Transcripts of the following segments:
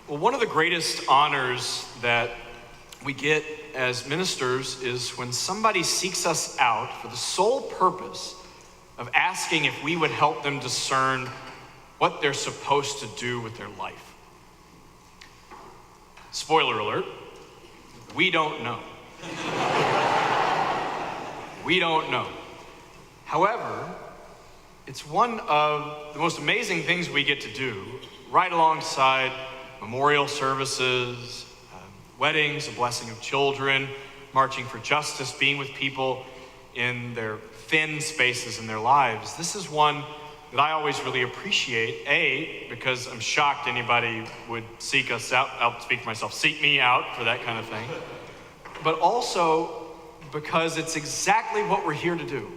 Well, one of the greatest honors that we get as ministers is when somebody seeks us out for the sole purpose of asking if we would help them discern what they're supposed to do with their life. Spoiler alert, we don't know. We don't know. However, it's one of the most amazing things we get to do, right alongside memorial services, weddings, the blessing of children, marching for justice, being with people in their thin spaces in their lives. This is one that I always really appreciate, because I'm shocked anybody would seek us out. I'll speak for myself, seek me out for that kind of thing. But also because it's exactly what we're here to do.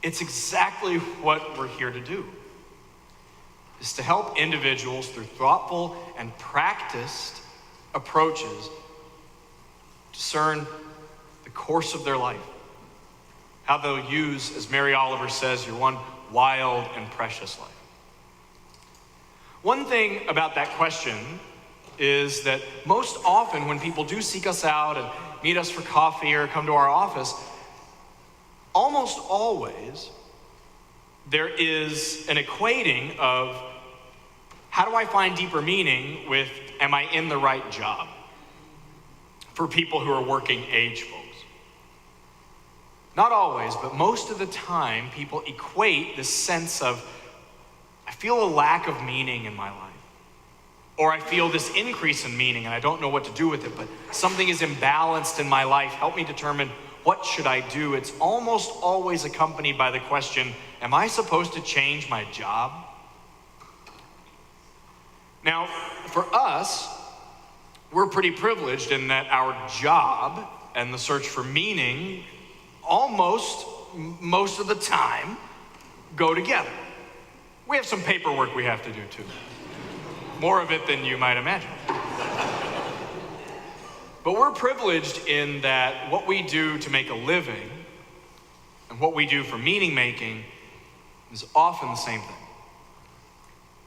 It's exactly what we're here to do. Is to help individuals through thoughtful and practiced approaches discern the course of their life. How they'll use, as Mary Oliver says, your one wild and precious life. One thing about that question is that most often when people do seek us out and meet us for coffee or come to our office, almost always there is an equating of how do I find deeper meaning with am I in the right job? For people who are working age folks. Not always, but most of the time people equate this sense of I feel a lack of meaning in my life. Or I feel this increase in meaning and I don't know what to do with it, but something is imbalanced in my life. Help me determine what should I do? It's almost always accompanied by the question, am I supposed to change my job? Now, for us, we're pretty privileged in that our job and the search for meaning almost most of the time go together. We have some paperwork we have to do too. More of it than you might imagine. But we're privileged in that what we do to make a living and what we do for meaning making is often the same thing.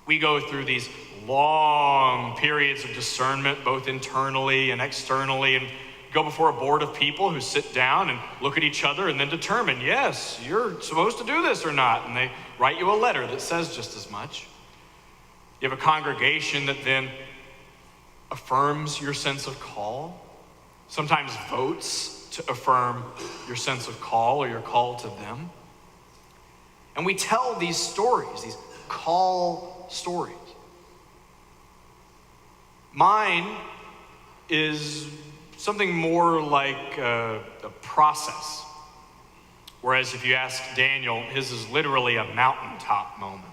We go through these long periods of discernment, both internally and externally, and go before a board of people who sit down and look at each other and then determine, yes, you're supposed to do this or not. And they write you a letter that says just as much. You have a congregation that then affirms your sense of call, sometimes votes to affirm your sense of call or your call to them. And we tell these stories, these call stories. Mine is something more like a process. Whereas if you ask Daniel, his is literally a mountaintop moment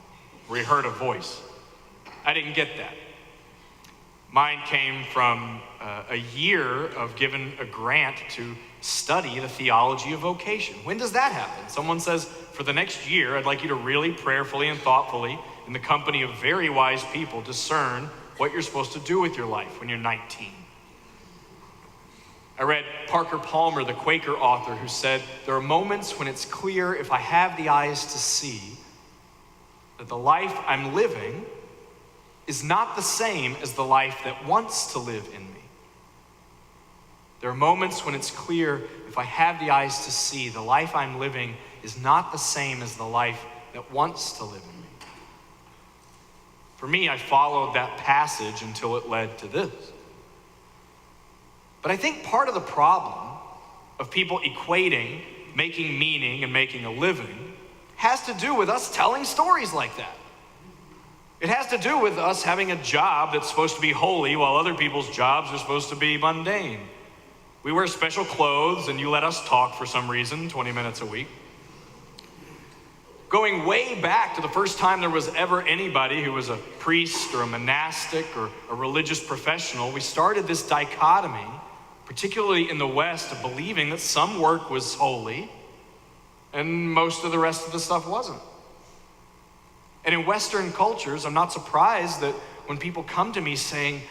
where he heard a voice. I didn't get that. Mine came from a year of given a grant to study the theology of vocation. When does that happen? Someone says, for the next year, I'd like you to really prayerfully and thoughtfully, in the company of very wise people, discern what you're supposed to do with your life when you're 19. I read Parker Palmer, the Quaker author, who said, there are moments when it's clear, if I have the eyes to see, that the life I'm living is not the same as the life that wants to live in me. There are moments when it's clear, if I have the eyes to see, the life I'm living is not the same as the life that wants to live in me. For me, I followed that passage until it led to this. But I think part of the problem of people equating making meaning and making a living has to do with us telling stories like that. It has to do with us having a job that's supposed to be holy while other people's jobs are supposed to be mundane. We wear special clothes and you let us talk for some reason 20 minutes a week. Going way back to the first time there was ever anybody who was a priest or a monastic or a religious professional, we started this dichotomy, particularly in the West, of believing that some work was holy and most of the rest of the stuff wasn't. And in Western cultures, I'm not surprised that when people come to me saying,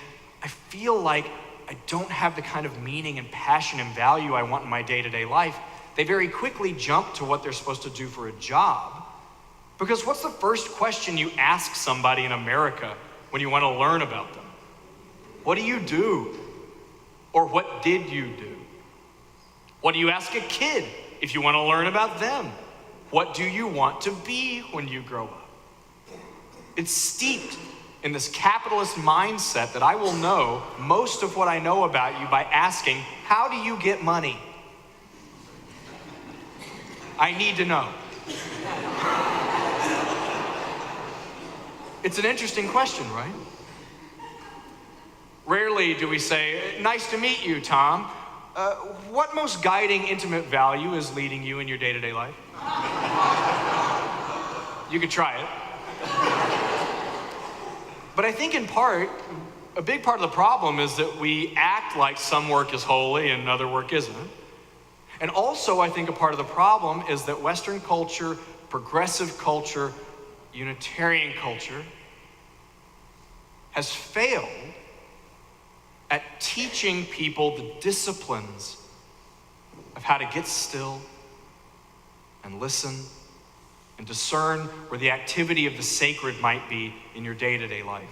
I feel like I don't have the kind of meaning and passion and value I want in my day-to-day life, they very quickly jump to what they're supposed to do for a job. Because what's the first question you ask somebody in America when you want to learn about them? What do you do? Or what did you do? What do you ask a kid if you want to learn about them? What do you want to be when you grow up? It's steeped in this capitalist mindset that I will know most of what I know about you by asking, how do you get money? I need to know. It's an interesting question, right? Rarely do we say, nice to meet you, Tom. What most guiding intimate value is leading you in your day-to-day life? You could try it. But I think in part, a big part of the problem is that we act like some work is holy and other work isn't. And also, I think a part of the problem is that Western culture, progressive culture, Unitarian culture has failed at teaching people the disciplines of how to get still and listen and discern where the activity of the sacred might be in your day-to-day life.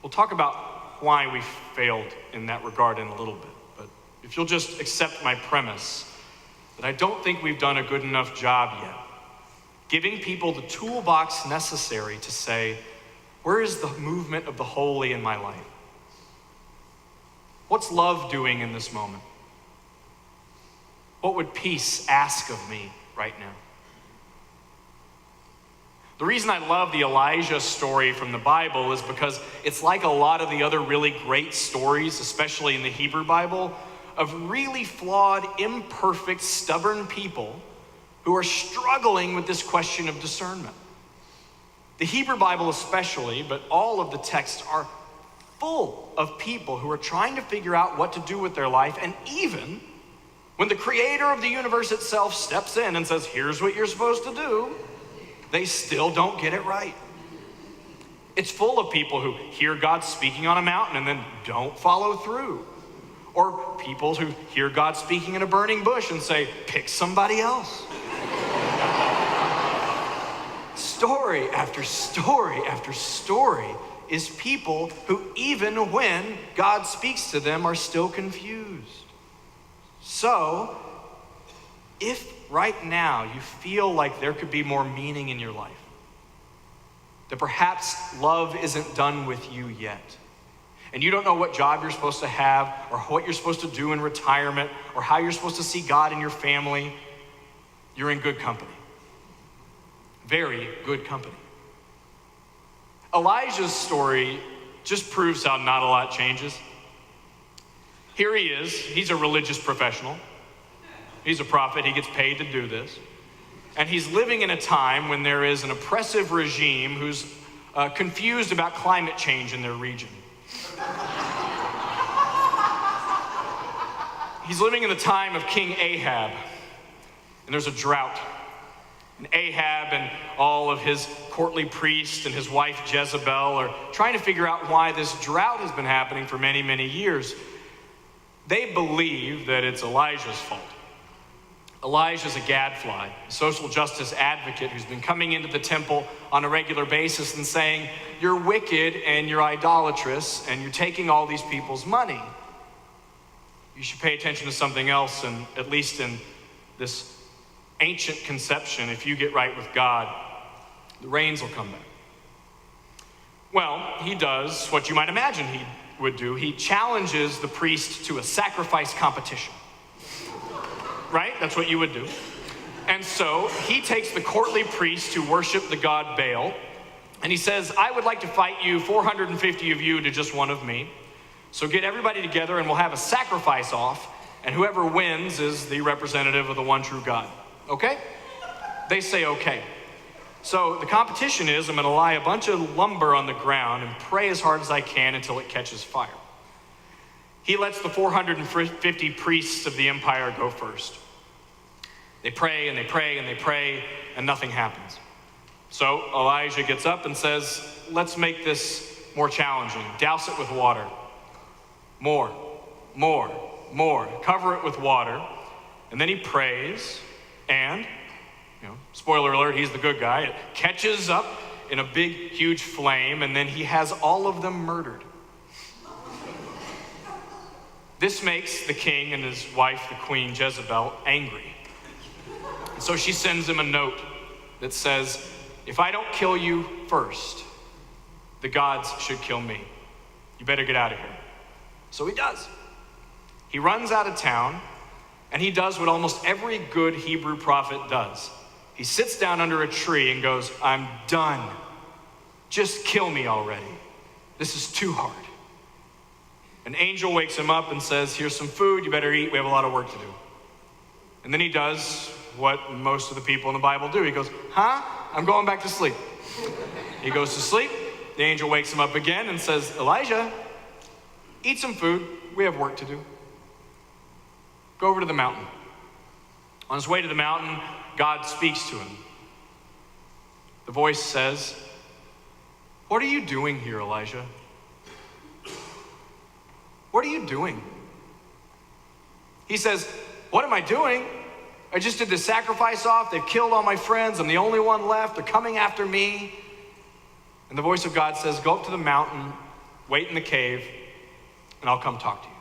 We'll talk about why we failed in that regard in a little bit, but if you'll just accept my premise that I don't think we've done a good enough job yet giving people the toolbox necessary to say, where is the movement of the holy in my life? What's love doing in this moment? What would peace ask of me right now? The reason I love the Elijah story from the Bible is because it's like a lot of the other really great stories, especially in the Hebrew Bible, of really flawed, imperfect, stubborn people who are struggling with this question of discernment. The Hebrew Bible especially, but all of the texts are full of people who are trying to figure out what to do with their life, and even when the creator of the universe itself steps in and says, here's what you're supposed to do, they still don't get it right. It's full of people who hear God speaking on a mountain and then don't follow through. Or people who hear God speaking in a burning bush and say, pick somebody else. Story after story after story is people who, even when God speaks to them, are still confused. So, if right now you feel like there could be more meaning in your life, that perhaps love isn't done with you yet, and you don't know what job you're supposed to have, or what you're supposed to do in retirement, or how you're supposed to see God in your family, you're in good company. Very good company. Elijah's story just proves how not a lot changes. Here he is. He's a religious professional. He's a prophet. He gets paid to do this. And he's living in a time when there is an oppressive regime who's confused about climate change in their region. He's living in the time of King Ahab, and there's a drought. And Ahab and all of his courtly priests and his wife Jezebel are trying to figure out why this drought has been happening for many, many years. They believe that it's Elijah's fault. Elijah's a gadfly, a social justice advocate who's been coming into the temple on a regular basis and saying, you're wicked and you're idolatrous and you're taking all these people's money. You should pay attention to something else, and at least in this ancient conception, if you get right with God, the rains will come back. Well, he does what you might imagine he would do. He challenges the priest to a sacrifice competition. Right? That's what you would do. And so he takes the courtly priest who worship the god Baal, and he says, I would like to fight you, 450 of you to just one of me. So get everybody together and we'll have a sacrifice off, and whoever wins is the representative of the one true God. Okay? They say okay. So the competition is, I'm going to lie a bunch of lumber on the ground and pray as hard as I can until it catches fire. He lets the 450 priests of the empire go first. They pray and they pray and they pray, and nothing happens. So Elijah gets up and says, let's make this more challenging. Douse it with water. More. Cover it with water. And then he prays, and, spoiler alert, he's the good guy. It catches up in a big, huge flame, and then he has all of them murdered. This makes the king and his wife, the queen Jezebel, angry. So she sends him a note that says, if I don't kill you first, the gods should kill me. You better get out of here. So he does. He runs out of town, and he does what almost every good Hebrew prophet does. He sits down under a tree and goes, I'm done. Just kill me already. This is too hard. An angel wakes him up and says, here's some food, you better eat, we have a lot of work to do. And then he does what most of the people in the Bible do. He goes, I'm going back to sleep. He goes to sleep. The angel wakes him up again and says, Elijah, eat some food. We have work to do. Go over to the mountain. On his way to the mountain, God speaks to him. The voice says, what are you doing here, Elijah? What are you doing? He says, what am I doing? I just did the sacrifice off. They've killed all my friends. I'm the only one left. They're coming after me. And the voice of God says, go up to the mountain, wait in the cave, and I'll come talk to you.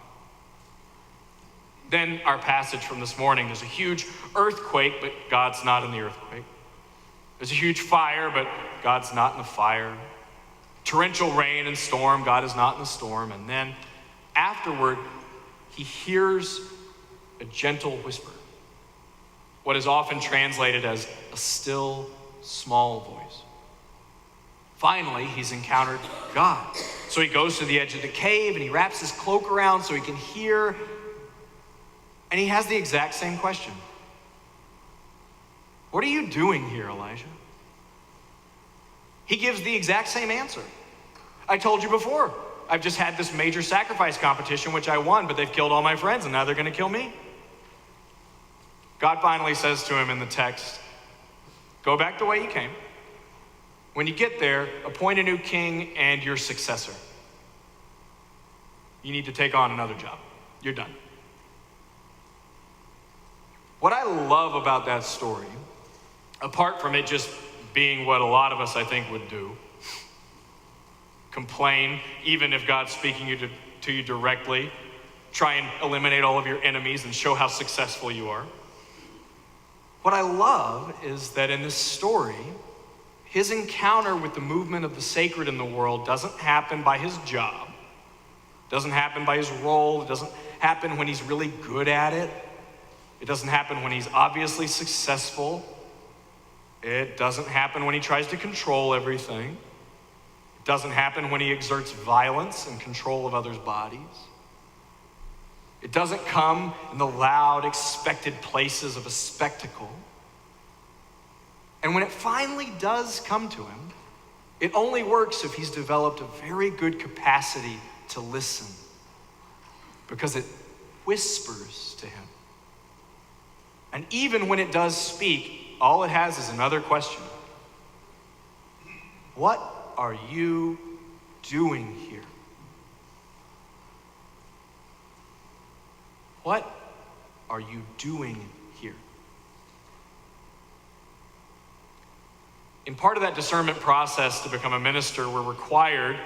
Then our passage from this morning, there's a huge earthquake, but God's not in the earthquake. There's a huge fire, but God's not in the fire. Torrential rain and storm, God is not in the storm. And then afterward, he hears a gentle whisper, what is often translated as a still, small voice. Finally, he's encountered God. So he goes to the edge of the cave and he wraps his cloak around so he can hear. And he has the exact same question. What are you doing here, Elijah? He gives the exact same answer. I told you before, I've just had this major sacrifice competition, which I won, but they've killed all my friends and now they're going to kill me. God finally says to him in the text, go back the way you came. When you get there, appoint a new king and your successor. You need to take on another job. You're done. What I love about that story, apart from it just being what a lot of us, I think, would do, complain, even if God's speaking to you directly, try and eliminate all of your enemies and show how successful you are. What I love is that in this story, his encounter with the movement of the sacred in the world doesn't happen by his job, doesn't happen by his role, it doesn't happen when he's really good at it, it doesn't happen when he's obviously successful, it doesn't happen when he tries to control everything, it doesn't happen when he exerts violence and control of others' bodies. It doesn't come in the loud, expected places of a spectacle. And when it finally does come to him, it only works if he's developed a very good capacity to listen, because it whispers to him. And even when it does speak, all it has is another question. What are you doing here? What are you doing here? In part of that discernment process to become a minister, we're required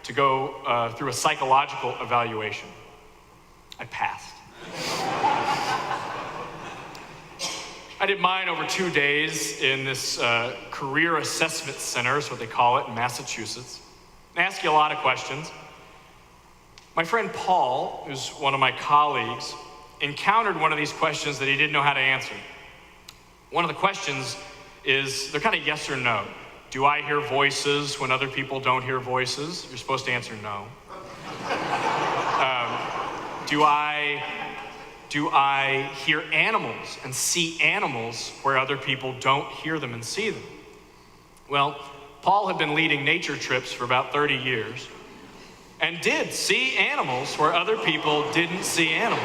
to go through a psychological evaluation. I passed. I did mine over 2 days in this career assessment center, is what they call it, in Massachusetts. They ask you a lot of questions. My friend Paul, who's one of my colleagues, encountered one of these questions that he didn't know how to answer. One of the questions is, they're kind of yes or no. Do I hear voices when other people don't hear voices? You're supposed to answer no. Do I hear animals and see animals where other people don't hear them and see them? Well, Paul had been leading nature trips for about 30 years and did see animals where other people didn't see animals.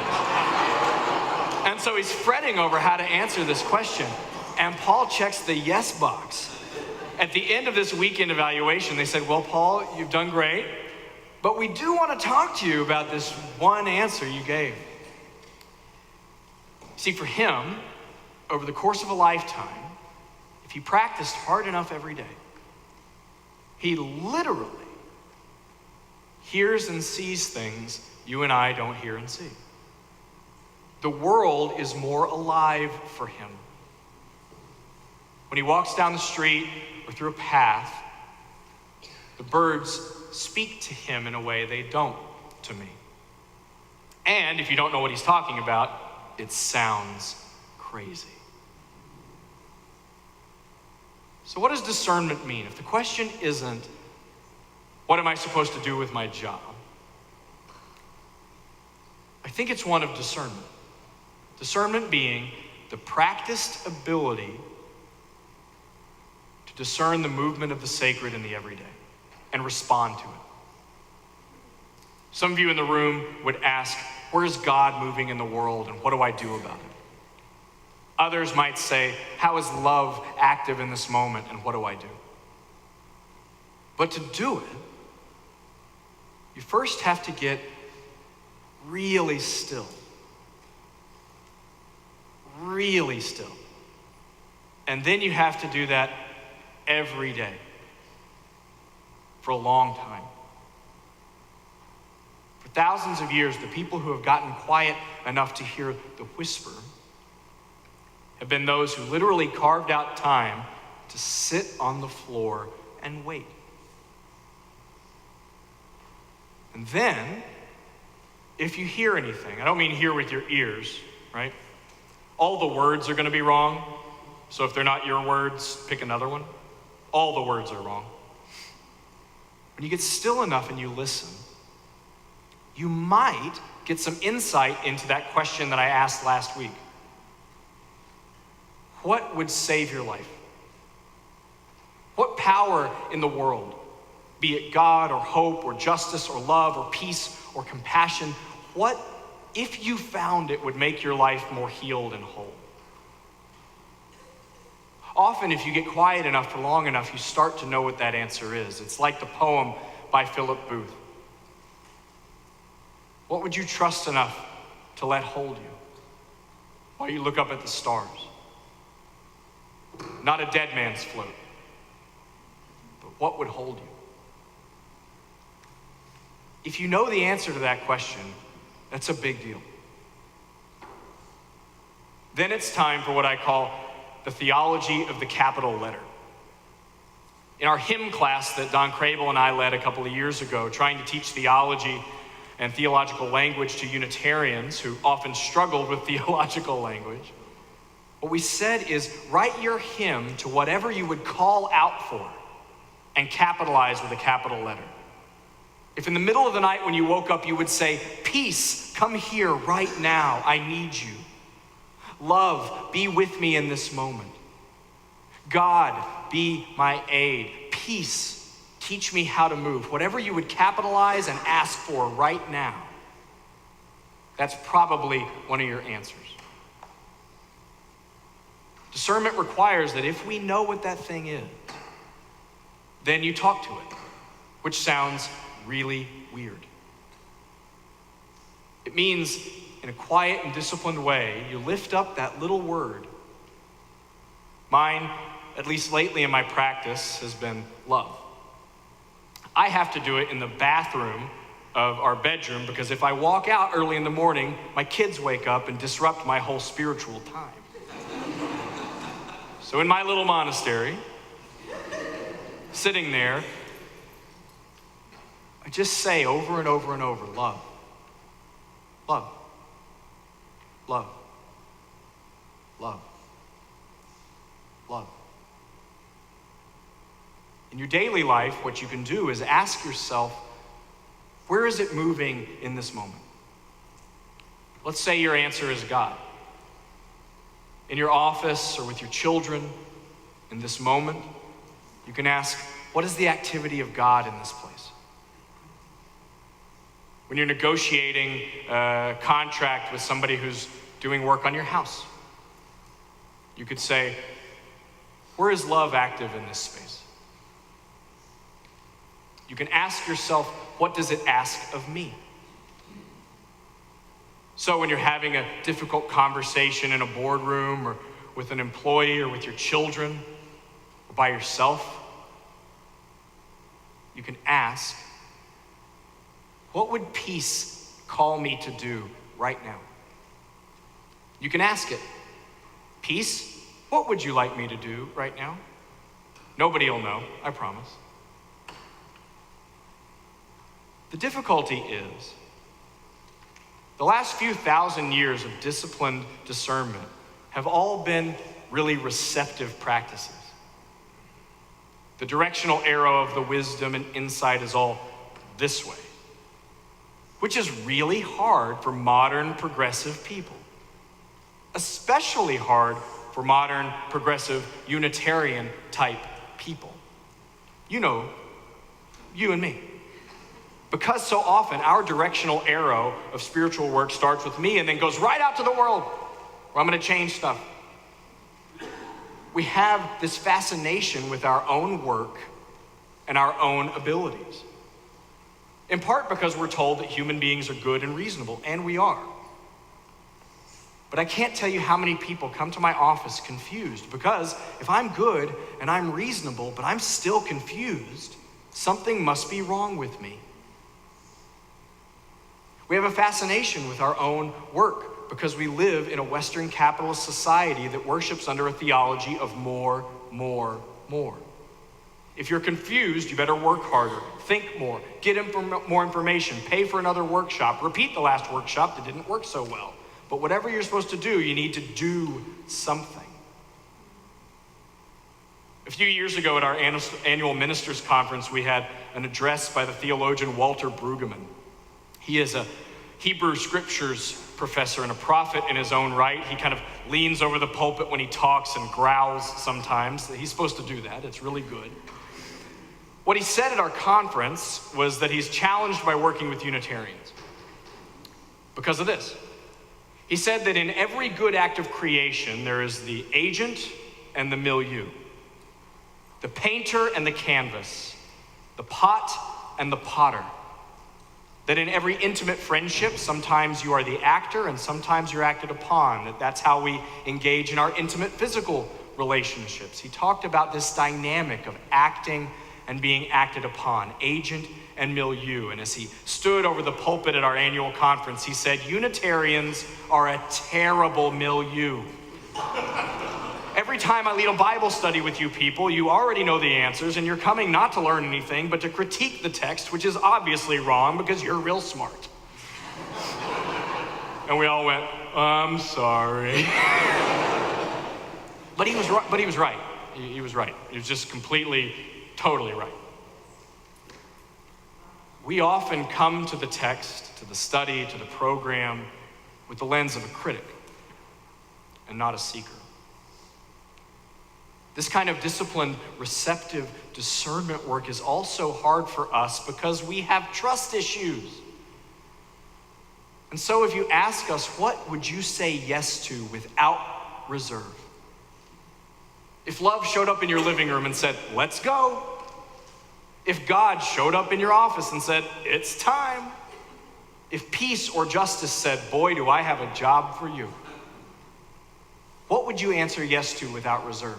And so he's fretting over how to answer this question. And Paul checks the yes box. At the end of this weekend evaluation, they said, well, Paul, you've done great, but we do want to talk to you about this one answer you gave. See, for him, over the course of a lifetime, if he practiced hard enough every day, He literally hears and sees things you and I don't hear and see. The world is more alive for him. When he walks down the street or through a path, the birds speak to him in a way they don't to me. And if you don't know what he's talking about, it sounds crazy. So what does discernment mean? If the question isn't, what am I supposed to do with my job? I think it's one of discernment. Discernment being the practiced ability to discern the movement of the sacred in the everyday and respond to it. Some of you in the room would ask, where is God moving in the world and what do I do about it? Others might say, how is love active in this moment and what do I do? But to do it, you first have to get really still. Really still. And then you have to do that every day for a long time. For thousands of years, the people who have gotten quiet enough to hear the whisper have been those who literally carved out time to sit on the floor and wait. And then, if you hear anything, I don't mean hear with your ears, right? All the words are going to be wrong. So if they're not your words, pick another one. All the words are wrong. When you get still enough and you listen, you might get some insight into that question that I asked last week. What would save your life? What power in the world, be it God or hope or justice or love or peace or compassion, what, if you found it, would make your life more healed and whole? Often, if you get quiet enough for long enough, you start to know what that answer is. It's like the poem by Philip Booth. What would you trust enough to let hold you while you look up at the stars? Not a dead man's float, but what would hold you? If you know the answer to that question, that's a big deal. Then it's time for what I call the theology of the capital letter. In our hymn class that Don Crable and I led a couple of years ago, trying to teach theology and theological language to Unitarians who often struggled with theological language, what we said is write your hymn to whatever you would call out for and capitalize with a capital letter. If in the middle of the night when you woke up you would say, peace, come here right now, I need you. Love, be with me in this moment. God, be my aid. Peace, teach me how to move. Whatever you would capitalize and ask for right now, that's probably one of your answers. Discernment requires that if we know what that thing is, then you talk to it, which sounds really weird. It means, in a quiet and disciplined way, you lift up that little word. Mine, at least lately in my practice, has been love. I have to do it in the bathroom of our bedroom because if I walk out early in the morning, my kids wake up and disrupt my whole spiritual time. So in my little monastery, sitting there, I just say over and over and over, love, love, love, love, love. In your daily life, what you can do is ask yourself, where is it moving in this moment? Let's say your answer is God. In your office or with your children, in this moment, you can ask, what is the activity of God in this place? When you're negotiating a contract with somebody who's doing work on your house, you could say, where is love active in this space? You can ask yourself, what does it ask of me? So when you're having a difficult conversation in a boardroom or with an employee or with your children or by yourself, You can ask, what would peace call me to do right now? You can ask it, peace, what would you like me to do right now? Nobody will know, I promise. The difficulty is, the last few thousand years of disciplined discernment have all been really receptive practices. The directional arrow of the wisdom and insight is all this way, which is really hard for modern progressive people, especially hard for modern progressive Unitarian type people. You know, you and me. Because so often our directional arrow of spiritual work starts with me and then goes right out to the world where I'm going to change stuff. We have this fascination with our own work and our own abilities. In part because we're told that human beings are good and reasonable, and we are. But I can't tell you how many people come to my office confused because if I'm good and I'm reasonable, but I'm still confused, something must be wrong with me. We have a fascination with our own work because we live in a Western capitalist society that worships under a theology of more, more, more. If you're confused, you better work harder, think more, get more information, pay for another workshop, repeat the last workshop that didn't work so well. But whatever you're supposed to do, you need to do something. A few years ago at our annual ministers conference, we had an address by the theologian Walter Brueggemann. He is a Hebrew scriptures professor and a prophet in his own right. He kind of leans over the pulpit when he talks and growls sometimes. He's supposed to do that. It's really good. What he said at our conference was that he's challenged by working with Unitarians because of this. He said that in every good act of creation, there is the agent and the milieu, the painter and the canvas, the pot and the potter. That in every intimate friendship, sometimes you are the actor and sometimes you're acted upon. That's how we engage in our intimate physical relationships. He talked about this dynamic of acting and being acted upon, agent and milieu. And as he stood over the pulpit at our annual conference, he said, Unitarians are a terrible milieu. Every time I lead a Bible study with you people, you already know the answers and you're coming not to learn anything, but to critique the text, which is obviously wrong because you're real smart. And we all went, I'm sorry. But he was right. He was right. He was just completely, totally right. We often come to the text, to the study, to the program with the lens of a critic and not a seeker. This kind of disciplined, receptive discernment work is also hard for us because we have trust issues. And so if you ask us, what would you say yes to without reserve? If love showed up in your living room and said, let's go. If God showed up in your office and said, it's time. If peace or justice said, boy, do I have a job for you. What would you answer yes to without reserve?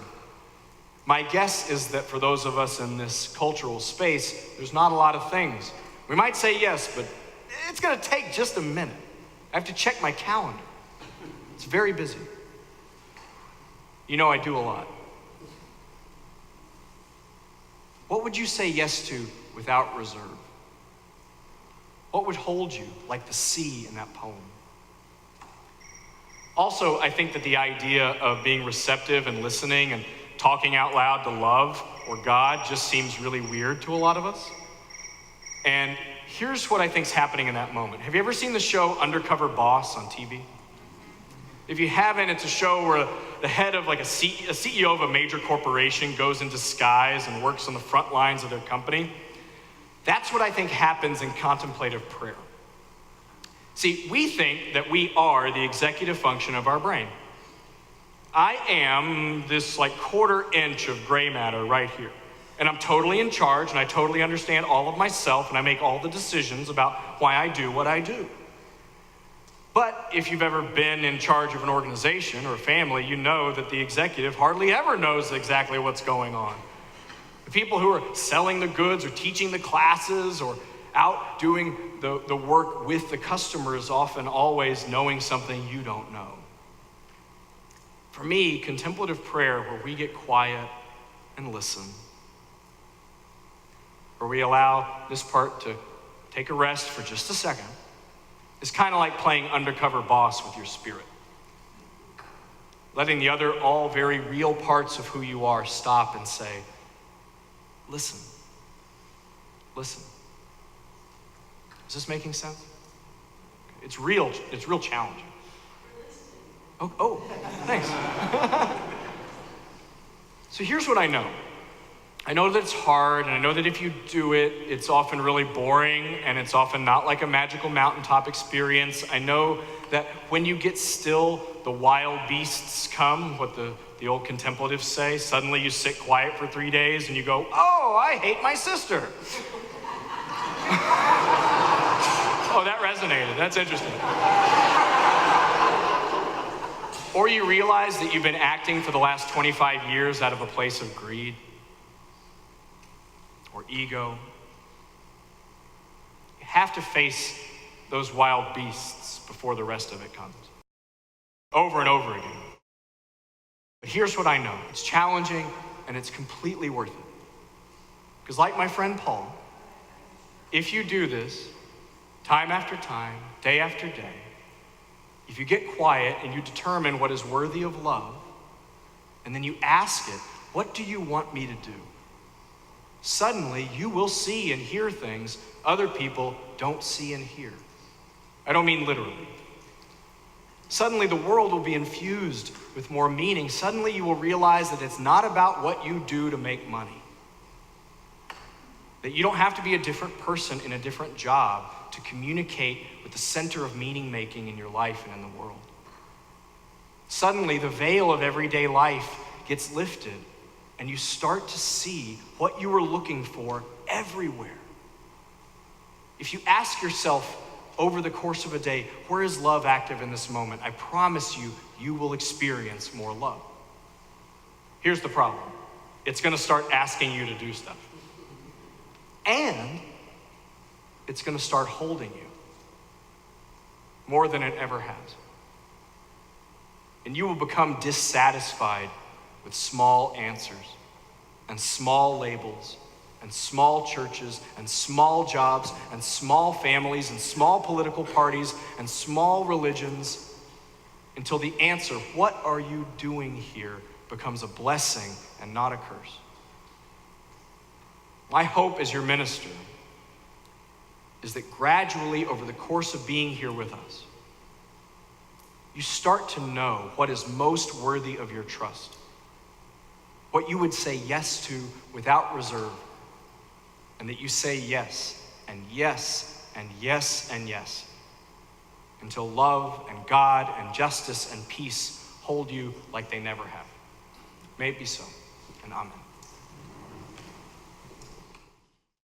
My guess is that for those of us in this cultural space, there's not a lot of things. We might say yes, but it's going to take just a minute. I have to check my calendar. It's very busy. You know I do a lot. What would you say yes to without reserve? What would hold you like the sea in that poem? Also, I think that the idea of being receptive and listening and talking out loud to love or God just seems really weird to a lot of us. And here's what I think's happening in that moment. Have you ever seen the show Undercover Boss on TV? If you haven't, it's a show where the head of like a CEO of a major corporation goes in disguise and works on the front lines of their company. That's what I think happens in contemplative prayer. See, we think that we are the executive function of our brain. I am this like 1/4 inch of gray matter right here. And I'm totally in charge and I totally understand all of myself and I make all the decisions about why I do what I do. But if you've ever been in charge of an organization or a family, you know that the executive hardly ever knows exactly what's going on. The people who are selling the goods or teaching the classes or out doing the work with the customers, often always knowing something you don't know. For me, contemplative prayer, where we get quiet and listen, where we allow this part to take a rest for just a second, is kind of like playing undercover boss with your spirit. Letting the other, all very real parts of who you are stop and say, listen. Listen. Is this making sense? It's real challenging. Oh, thanks. So here's what I know. I know that it's hard, and I know that if you do it, it's often really boring, and it's often not like a magical mountaintop experience. I know that when you get still, the wild beasts come, what the old contemplatives say. Suddenly you sit quiet for 3 days, and you go, oh, I hate my sister. Oh, that resonated. That's interesting. Or you realize that you've been acting for the last 25 years out of a place of greed or ego. You have to face those wild beasts before the rest of it comes. Over and over again. But here's what I know. It's challenging and it's completely worth it. Because like my friend Paul, if you do this time after time, day after day, if you get quiet and you determine what is worthy of love, and then you ask it, what do you want me to do? Suddenly, you will see and hear things other people don't see and hear. I don't mean literally. Suddenly, the world will be infused with more meaning. Suddenly, you will realize that it's not about what you do to make money. That you don't have to be a different person in a different job to communicate with the center of meaning making in your life and in the world. Suddenly, the veil of everyday life gets lifted, and you start to see what you were looking for everywhere. If you ask yourself over the course of a day, where is love active in this moment? I promise you, you will experience more love. Here's the problem. It's going to start asking you to do stuff. And it's going to start holding you more than it ever has. And you will become dissatisfied with small answers and small labels and small churches and small jobs and small families and small political parties and small religions until the answer, what are you doing here, becomes a blessing and not a curse. My hope as your minister is that gradually over the course of being here with us, you start to know what is most worthy of your trust, what you would say yes to without reserve, and that you say yes and yes and yes and yes until love and God and justice and peace hold you like they never have. May it be so, and amen.